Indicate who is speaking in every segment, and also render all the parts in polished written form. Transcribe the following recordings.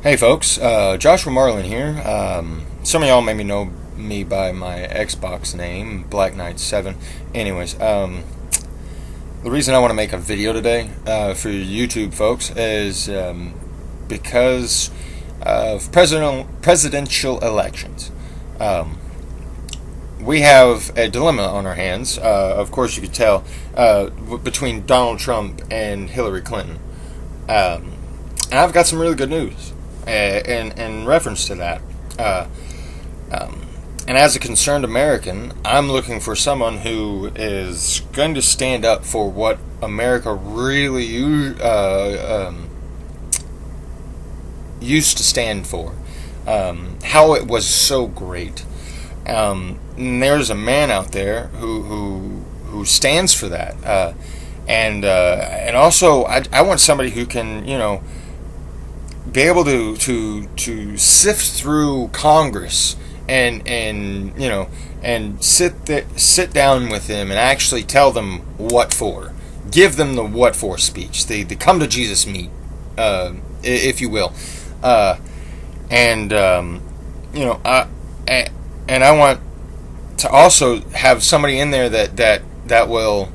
Speaker 1: Hey folks, Joshua Marlin here. Some of y'all maybe know me by my Xbox name, Black Knight 7. Anyways, the reason I want to make a video today for YouTube folks is because of presidential elections. We have a dilemma on our hands, of course you could tell, between Donald Trump and Hillary Clinton. And I've got some really good news in reference to that. And as a concerned American, I'm looking for someone who is going to stand up for what America really used to stand for. How it was so great. And there's a man out there who stands for that. And also, I want somebody who can, be able to sift through Congress and sit down with them and actually tell them what for. Give them the what for speech. The come to Jesus meet, if you will. And I want to also have somebody in there that will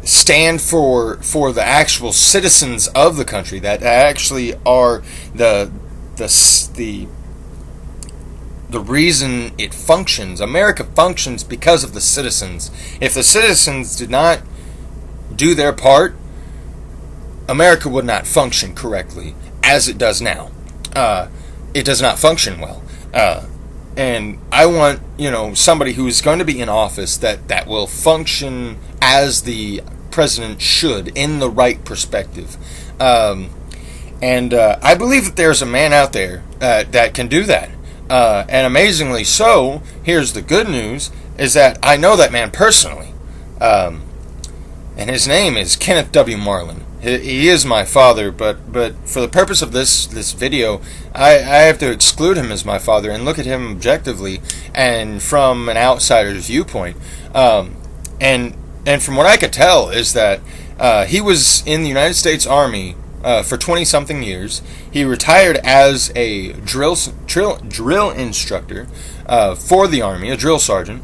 Speaker 1: stand for the actual citizens of the country, that actually are the reason it functions. America functions because of the citizens. If the citizens did not do their part, America would not function correctly as it does now. It does not function well. And I want, somebody who is going to be in office that will function as the president should, in the right perspective. And I believe that there's a man out there that can do that. And amazingly so, here's the good news, is that I know that man personally. And his name is Kenneth W. Marlin. He is my father, but for the purpose of this video, I have to exclude him as my father and look at him objectively and from an outsider's viewpoint. And from what I could tell is that he was in the United States Army for 20-something years. He retired as a drill instructor for the Army, a drill sergeant,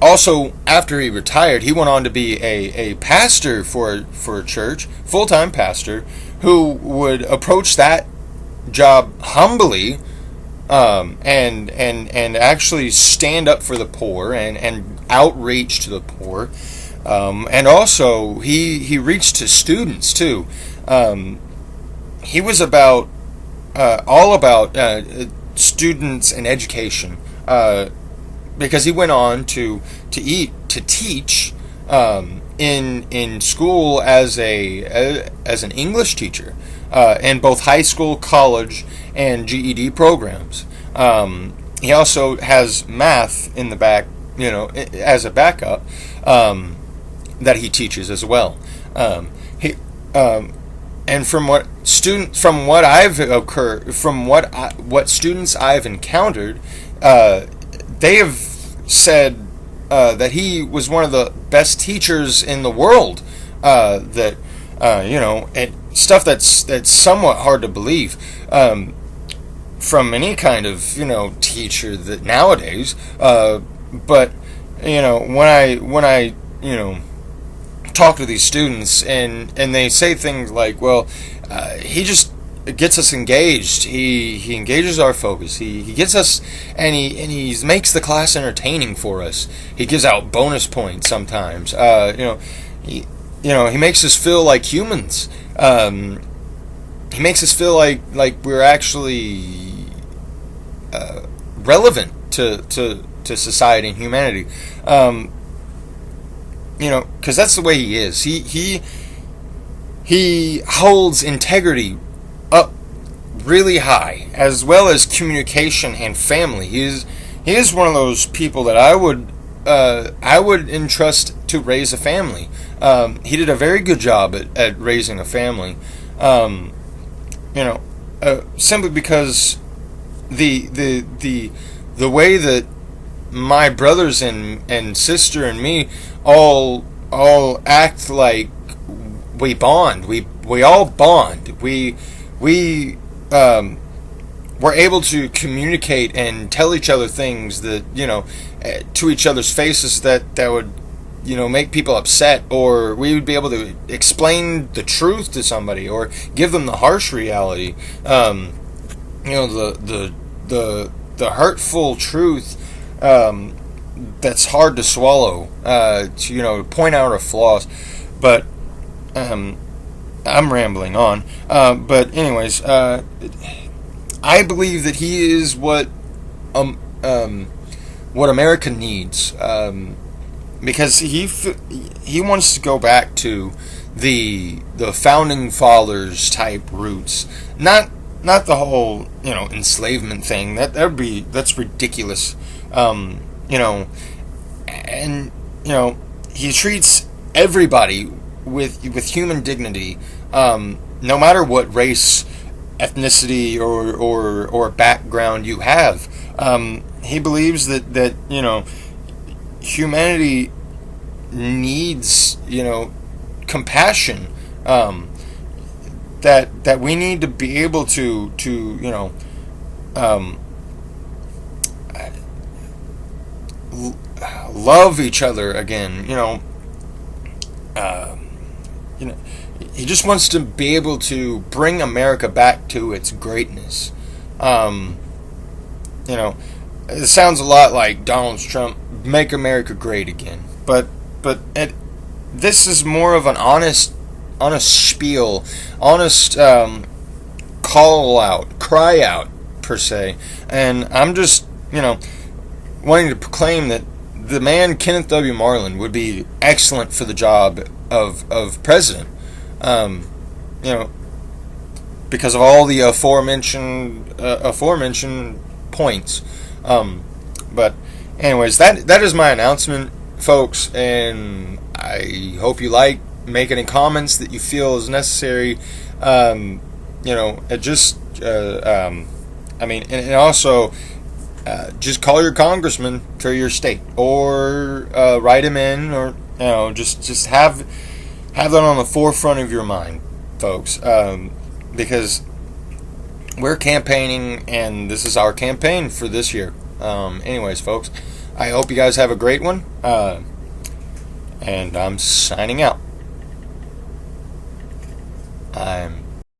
Speaker 1: also, after he retired, he went on to be a pastor for a church, full-time pastor, who would approach that job humbly, and actually stand up for the poor and outreach to the poor. And also, he reached to students too. He was all about students and education. Because he went on to teach in school as an English teacher in both high school, college, and GED programs. He also has math in the back, as a backup, that he teaches as well. And from what students I've encountered, they have said that he was one of the best teachers in the world. And stuff that's somewhat hard to believe from any kind of teacher that nowadays. But when I talk to these students and they say things like, well, he just gets us engaged. He engages our focus. He gets us, and he makes the class entertaining for us. He gives out bonus points sometimes. He makes us feel like humans. He makes us feel like we're actually relevant to society and humanity. Because that's the way he is. He holds integrity up really high, as well as communication and family. He is one of those people that I would entrust to raise a family. He did a very good job at raising a family. Simply because the way that my brothers and sister and me all act like we bond. We all bond. We're able to communicate and tell each other things that, to each other's faces that would, make people upset, or we would be able to explain the truth to somebody or give them the harsh reality. The hurtful truth, that's hard to swallow, to point out our flaws. But I'm rambling on. But anyways, I believe that he is what America needs, because he wants to go back to the founding fathers type roots, not the whole enslavement thing. That's ridiculous. And he treats everybody with human dignity, no matter what race, ethnicity, or background you have. He believes that humanity needs compassion. That we need to be able to love each other again. He just wants to be able to bring America back to its greatness. It sounds a lot like Donald Trump, make America great again. But this is more of an honest spiel, honest cry out per se. And I'm just wanting to proclaim that the man Kenneth W. Marlin would be excellent for the job of president. Because of all the aforementioned points. But anyways, that is my announcement, folks, and I hope you make any comments that you feel is necessary. And also just call your congressman for your state, or write him in, or just have that on the forefront of your mind, folks, because we're campaigning, and this is our campaign for this year. Anyways, folks, I hope you guys have a great one, and I'm signing out. I'm